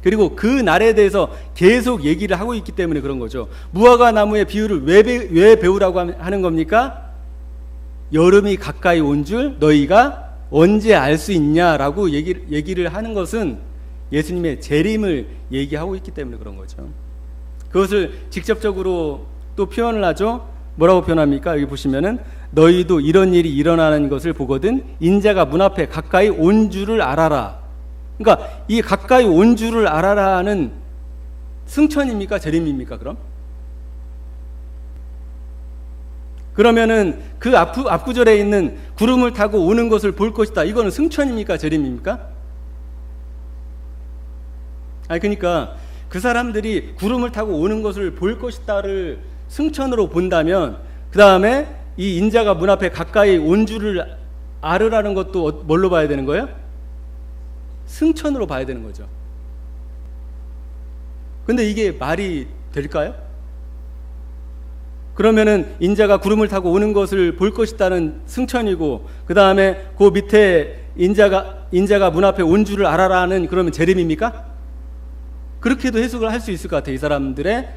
그리고 그 날에 대해서 계속 얘기를 하고 있기 때문에 그런 거죠. 무화과 나무의 비유를 왜 배우라고 하는 겁니까? 여름이 가까이 온 줄 너희가 언제 알 수 있냐라고 얘기를 하는 것은 예수님의 재림을 얘기하고 있기 때문에 그런 거죠. 그것을 직접적으로 또 표현을 하죠. 뭐라고 표현합니까? 여기 보시면은 너희도 이런 일이 일어나는 것을 보거든 인자가 문 앞에 가까이 온 줄을 알아라. 그러니까 이 가까이 온 줄을 알아라는 승천입니까? 재림입니까? 그러면은 그 앞구절에 있는 구름을 타고 오는 것을 볼 것이다. 이거는 승천입니까? 재림입니까? 그러니까 그 사람들이 구름을 타고 오는 것을 볼 것이다를 승천으로 본다면 그 다음에 이 인자가 문 앞에 가까이 온 줄을 알으라는 것도 뭘로 봐야 되는 거예요? 승천으로 봐야 되는 거죠. 근데 이게 말이 될까요? 그러면은 인자가 구름을 타고 오는 것을 볼 것이다는 승천이고 그 다음에 그 밑에 인자가 문 앞에 온 줄을 알아라는 그러면 재림입니까? 그렇게도 해석을 할 수 있을 것 같아요. 이 사람들의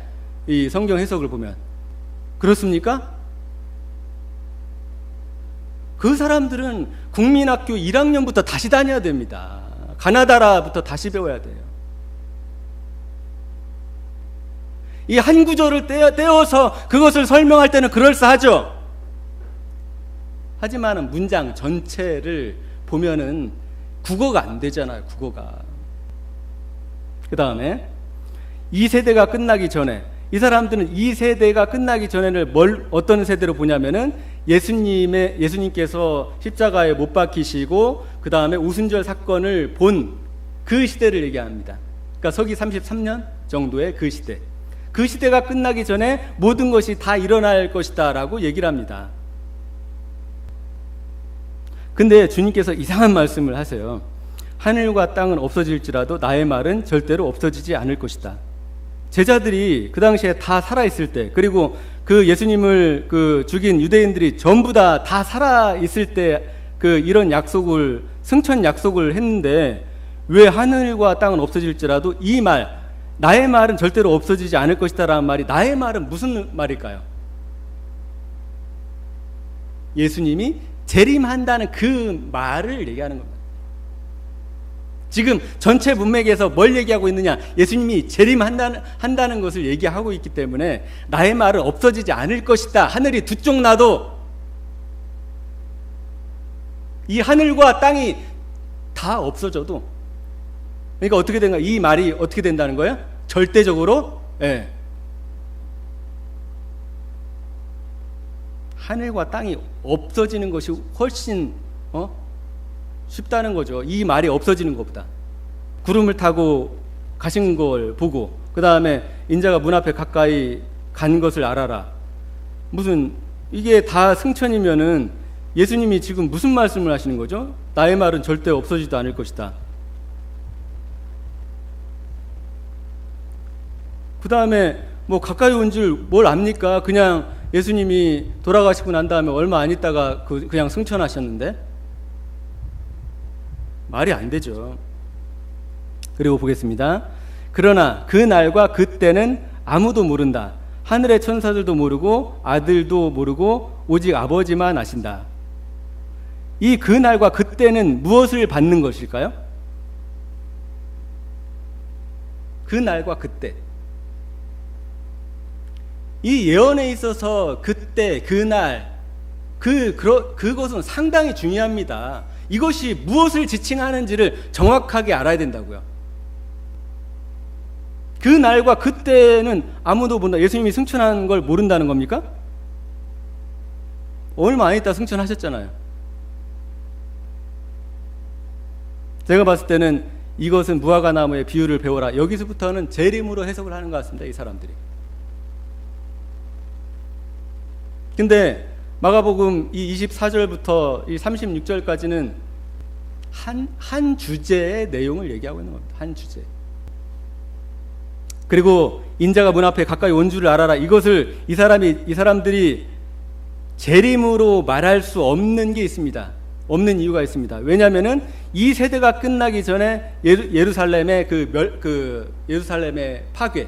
이 성경 해석을 보면. 그렇습니까? 그 사람들은 국민학교 1학년부터 다시 다녀야 됩니다. 가나다라부터 다시 배워야 돼요. 이 한 구절을 떼어서 그것을 설명할 때는 그럴싸하죠. 하지만 문장 전체를 보면은 국어가 안 되잖아요. 국어가. 그 다음에 이 세대가 끝나기 전에 이 사람들은 이 세대가 끝나기 전에는 어떤 세대로 보냐면은 예수님께서 십자가에 못 박히시고 그 다음에 우순절 사건을 본 그 시대를 얘기합니다. 그러니까 서기 33년 정도의 그 시대. 그 시대가 끝나기 전에 모든 것이 다 일어날 것이다 라고 얘기를 합니다. 근데 주님께서 이상한 말씀을 하세요. 하늘과 땅은 없어질지라도 나의 말은 절대로 없어지지 않을 것이다. 제자들이 그 당시에 다 살아있을 때, 그리고 그 예수님을 죽인 유대인들이 전부 다 살아있을 때 이런 약속을, 승천 약속을 했는데 왜 하늘과 땅은 없어질지라도 이 말, 나의 말은 절대로 없어지지 않을 것이다 라는 말이, 나의 말은 무슨 말일까요? 예수님이 재림한다는 그 말을 얘기하는 겁니다. 지금 전체 문맥에서 뭘 얘기하고 있느냐? 예수님이 재림한다는 것을 얘기하고 있기 때문에 나의 말은 없어지지 않을 것이다. 하늘이 두 쪽 나도 이 하늘과 땅이 다 없어져도, 그러니까 어떻게 된가? 이 말이 어떻게 된다는 거예요? 절대적으로, 예. 하늘과 땅이 없어지는 것이 훨씬 쉽다는 거죠. 이 말이 없어지는 것보다. 구름을 타고 가신 걸 보고 그 다음에 인자가 문 앞에 가까이 간 것을 알아라. 무슨 이게 다 승천이면은 예수님이 지금 무슨 말씀을 하시는 거죠? 나의 말은 절대 없어지지도 않을 것이다. 그 다음에 뭐 가까이 온 줄 뭘 압니까? 그냥 예수님이 돌아가시고 난 다음에 얼마 안 있다가 그냥 승천하셨는데 말이 안 되죠. 그리고 보겠습니다. 그러나 그 날과 그 때는 아무도 모른다. 하늘의 천사들도 모르고 아들도 모르고 오직 아버지만 아신다. 이 그 날과 그 때는 무엇을 받는 것일까요? 그 날과 그 때. 이 예언에 있어서 그때, 그날, 그것은 상당히 중요합니다. 이것이 무엇을 지칭하는지를 정확하게 알아야 된다고요. 그 날과 그때는 아무도 모른다. 예수님이 승천한 걸 모른다는 겁니까? 얼마 안 있다 승천하셨잖아요. 제가 봤을 때는 이것은 무화과 나무의 비유를 배워라. 여기서부터는 재림으로 해석을 하는 것 같습니다. 이 사람들이. 근데 마가복음 이 24절부터 이 36절까지는 한 주제의 내용을 얘기하고 있는 겁니다. 한 주제. 그리고 인자가 문 앞에 가까이 온 줄을 알아라. 이것을 이 사람들이 재림으로 말할 수 없는 게 있습니다. 없는 이유가 있습니다. 왜냐하면은 이 세대가 끝나기 전에 예루살렘의 예루살렘의 파괴,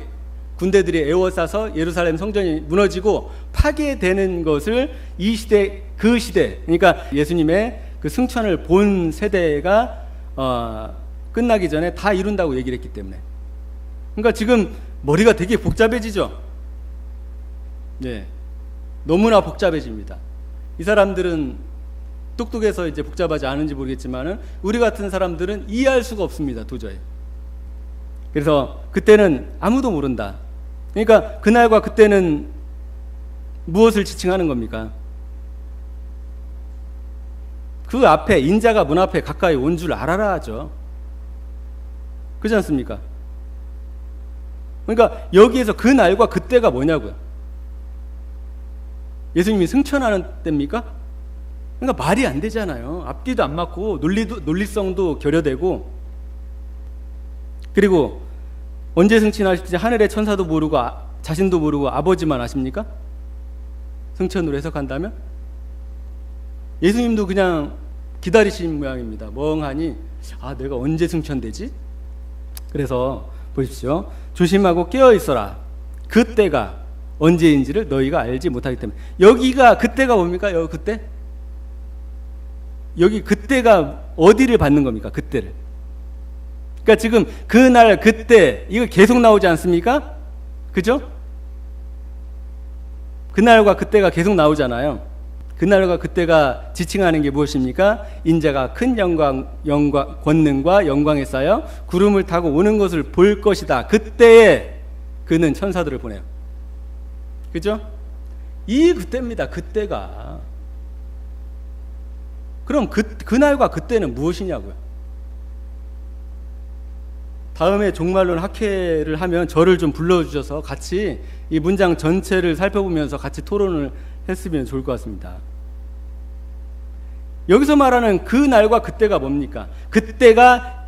군대들이 에워싸서 예루살렘 성전이 무너지고 파괴되는 것을 이 시대, 그 시대, 그러니까 예수님의 그 승천을 본 세대가 끝나기 전에 다 이룬다고 얘기를 했기 때문에. 그러니까 지금 머리가 되게 복잡해지죠. 네, 너무나 복잡해집니다. 이 사람들은 똑똑해서 이제 복잡하지 않은지 모르겠지만은 우리 같은 사람들은 이해할 수가 없습니다, 도저히. 그래서 그때는 아무도 모른다. 그러니까 그날과 그때는 무엇을 지칭하는 겁니까? 그 앞에 인자가 문 앞에 가까이 온 줄 알아라 하죠. 그렇지 않습니까? 그러니까 여기에서 그 날과 그때가 뭐냐고요. 예수님이 승천하는 때입니까? 그러니까 말이 안 되잖아요. 앞뒤도 안 맞고 논리성도 결여되고, 그리고 언제 승천하실지 하늘의 천사도 모르고 자신도 모르고 아버지만 아십니까? 승천으로 해석한다면 예수님도 그냥 기다리신 모양입니다. 멍하니 내가 언제 승천되지? 그래서 보십시오. 조심하고 깨어 있어라. 그때가 언제인지를 너희가 알지 못하기 때문에. 여기가 그때가 뭡니까? 여기 그때? 여기 그때가 어디를 받는 겁니까? 그때를. 그러니까 지금 그날 그때 이거 계속 나오지 않습니까? 그죠? 그날과 그때가 계속 나오잖아요. 그날과 그때가 지칭하는 게 무엇입니까? 인자가 큰 권능과 영광에 쌓여 구름을 타고 오는 것을 볼 것이다. 그때에 그는 천사들을 보내요. 그죠? 이 그때입니다. 그때가. 그럼 그날과 그때는 무엇이냐고요? 다음에 종말론 학회를 하면 저를 좀 불러주셔서 같이 이 문장 전체를 살펴보면서 같이 토론을 했으면 좋을 것 같습니다. 여기서 말하는 그 날과 그때가 뭡니까? 그때가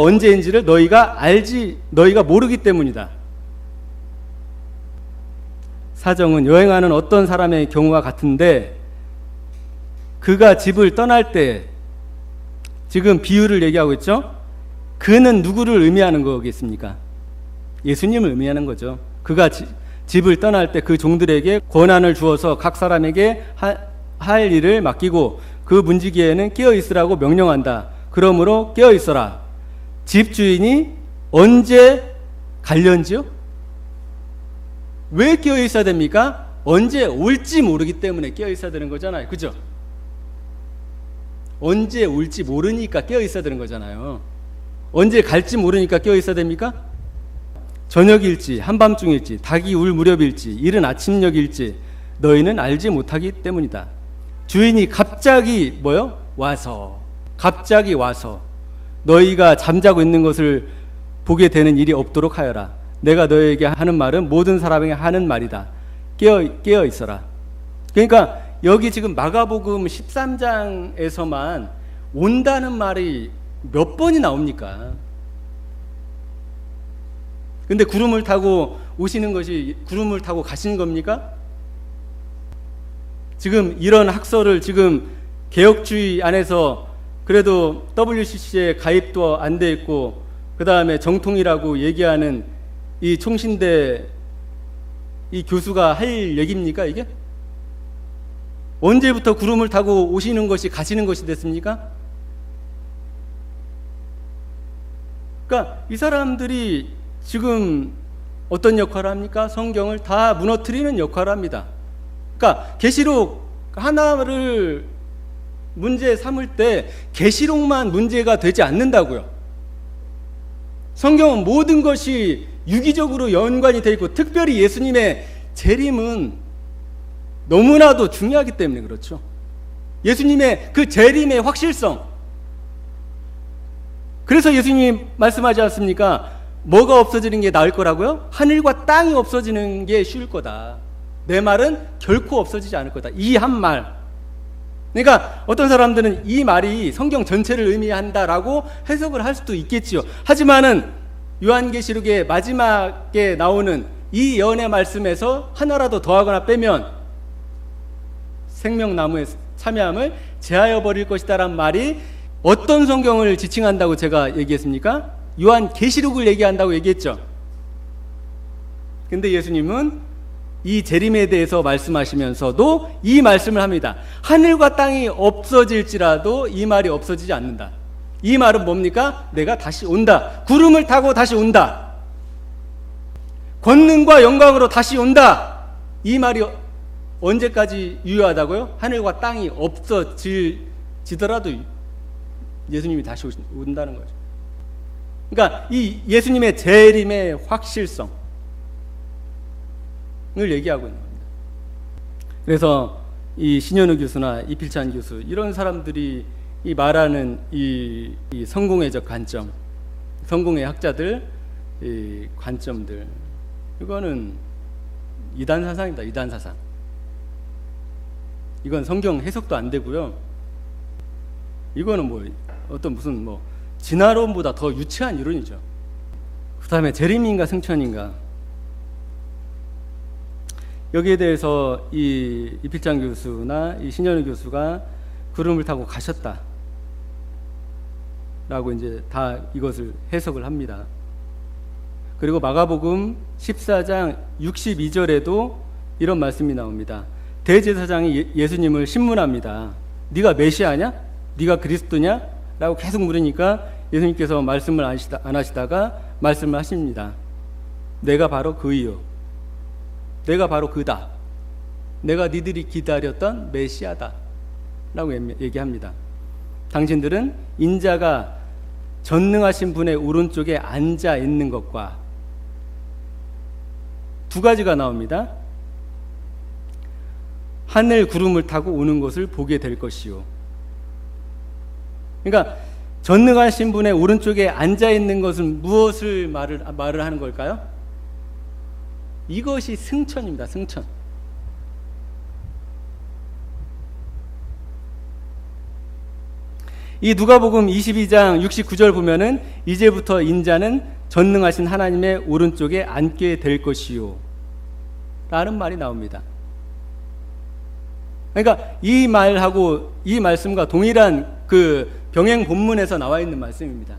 언제인지를 너희가 모르기 때문이다. 사정은 여행하는 어떤 사람의 경우와 같은데, 그가 집을 떠날 때, 지금 비유를 얘기하고 있죠? 그는 누구를 의미하는 거겠습니까? 예수님을 의미하는 거죠. 그가 집을 떠날 때 그 종들에게 권한을 주어서 각 사람에게 할 일을 맡기고 그 문지기에는 깨어 있으라고 명령한다. 그러므로 깨어 있어라. 집주인이 언제 갈련지요? 왜 깨어 있어야 됩니까? 언제 올지 모르기 때문에 깨어 있어야 되는 거잖아요. 그죠? 언제 올지 모르니까 깨어 있어야 되는 거잖아요. 언제 갈지 모르니까 깨어 있어야 됩니까? 저녁일지 한밤중일지 닭이 울 무렵일지 이른 아침녘일지 너희는 알지 못하기 때문이다. 주인이 갑자기 갑자기 와서 너희가 잠자고 있는 것을 보게 되는 일이 없도록 하여라. 내가 너희에게 하는 말은 모든 사람에게 하는 말이다. 깨어 있어라. 그러니까 여기 지금 마가복음 13장에서만 온다는 말이 몇 번이 나옵니까? 근데 구름을 타고 오시는 것이 구름을 타고 가신 겁니까? 지금 이런 학설을 지금 개혁주의 안에서 그래도 WCC에 가입도 안 돼 있고 그 다음에 정통이라고 얘기하는 이 총신대 이 교수가 할 얘기입니까 이게? 언제부터 구름을 타고 오시는 것이 가시는 것이 됐습니까? 그러니까 이 사람들이 지금 어떤 역할을 합니까? 성경을 다 무너뜨리는 역할을 합니다. 그러니까 계시록 하나를 문제 삼을 때 계시록만 문제가 되지 않는다고요. 성경은 모든 것이 유기적으로 연관이 되어 있고 특별히 예수님의 재림은 너무나도 중요하기 때문에 그렇죠. 예수님의 그 재림의 확실성. 그래서 예수님이 말씀하지 않습니까? 뭐가 없어지는 게 나을 거라고요? 하늘과 땅이 없어지는 게 쉬울 거다. 내 말은 결코 없어지지 않을 거다. 이 한 말. 그러니까 어떤 사람들은 이 말이 성경 전체를 의미한다라고 해석을 할 수도 있겠지요. 하지만은 요한계시록의 마지막에 나오는 이 예언의 말씀에서 하나라도 더하거나 빼면 생명나무의 참여함을 제하여 버릴 것이다라는 말이 어떤 성경을 지칭한다고 제가 얘기했습니까? 요한계시록을 얘기한다고 얘기했죠. 근데 예수님은 이 재림에 대해서 말씀하시면서도 이 말씀을 합니다. 하늘과 땅이 없어질지라도 이 말이 없어지지 않는다. 이 말은 뭡니까? 내가 다시 온다. 구름을 타고 다시 온다. 권능과 영광으로 다시 온다. 이 말이 언제까지 유효하다고요? 하늘과 땅이 없어지더라도 예수님이 다시 온다는 거죠. 그러니까 이 예수님의 재림의 확실성을 얘기하고 있는 겁니다. 그래서 이 신현우 교수나 이필찬 교수 이런 사람들이 이 말하는 이 성공회적 관점, 성공의 학자들 이 관점들, 이거는 이단 사상입니다. 이단 사상. 이건 성경 해석도 안 되고요. 이거는 뭐 어떤 무슨 뭐 진화론보다 더 유치한 이론이죠. 그 다음에 재림인가 승천인가, 여기에 대해서 이 이필찬 교수나 이 신현우 교수가 구름을 타고 가셨다 라고 이제 다 이것을 해석을 합니다. 그리고 마가복음 14장 62절에도 이런 말씀이 나옵니다. 대제사장이 예수님을 신문합니다. 네가 메시아냐? 네가 그리스도냐? 라고 계속 물으니까 예수님께서 말씀을 안 하시다가 말씀을 하십니다. 내가 바로 그이요, 내가 바로 그다, 내가 니들이 기다렸던 메시아다 라고 얘기합니다. 당신들은 인자가 전능하신 분의 오른쪽에 앉아 있는 것과 두 가지가 나옵니다. 하늘 구름을 타고 오는 것을 보게 될 것이요. 그러니까 전능하신 분의 오른쪽에 앉아 있는 것은 무엇을 말을 하는 걸까요? 이것이 승천입니다. 승천. 이 누가복음 22장 69절 보면은 이제부터 인자는 전능하신 하나님의 오른쪽에 앉게 될 것이요 라는 말이 나옵니다. 그러니까 이 말하고 이 말씀과 동일한 그 병행 본문에서 나와 있는 말씀입니다.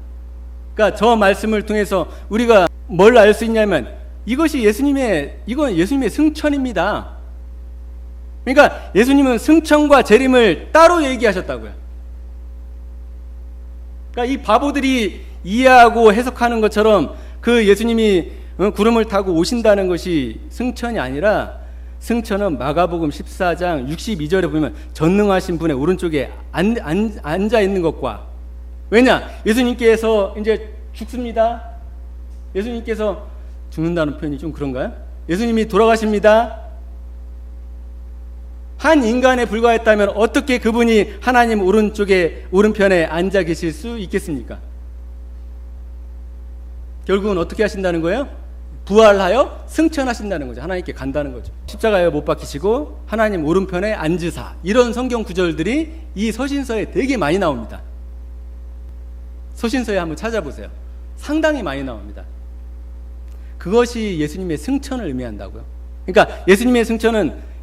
그러니까 저 말씀을 통해서 우리가 뭘 알 수 있냐면 이건 예수님의 승천입니다. 그러니까 예수님은 승천과 재림을 따로 얘기하셨다고요. 그러니까 이 바보들이 이해하고 해석하는 것처럼 그 예수님이 구름을 타고 오신다는 것이 승천이 아니라, 승천은 마가복음 14장 62절에 보면 전능하신 분의 오른쪽에 앉아 있는 것과, 왜냐? 예수님께서 이제 죽습니다. 예수님께서 죽는다는 표현이 좀 그런가요? 예수님이 돌아가십니다. 한 인간에 불과했다면 어떻게 그분이 하나님 오른편에 앉아 계실 수 있겠습니까? 결국은 어떻게 하신다는 거예요? 부활하여 승천하신다는 거죠. 하나님께 간다는 거죠. 십자가에 못 박히시고 하나님 오른편에 앉으사, 이런 성경 구절들이 이 서신서에 되게 많이 나옵니다. 서신서에 한번 찾아보세요. 상당히 많이 나옵니다. 그것이 예수님의 승천을 의미한다고요. 그러니까 예수님의 승천은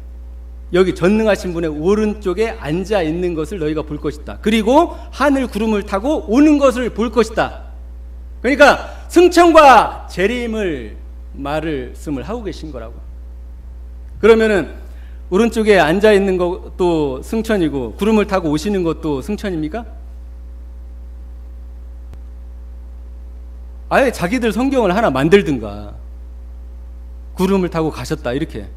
여기 전능하신 분의 오른쪽에 앉아 있는 것을 너희가 볼 것이다. 그리고 하늘 구름을 타고 오는 것을 볼 것이다. 그러니까 승천과 재림을 말씀을 하고 계신 거라고. 그러면은 오른쪽에 앉아 있는 것도 승천이고 구름을 타고 오시는 것도 승천입니까? 아예 자기들 성경을 하나 만들든가, 구름을 타고 가셨다 이렇게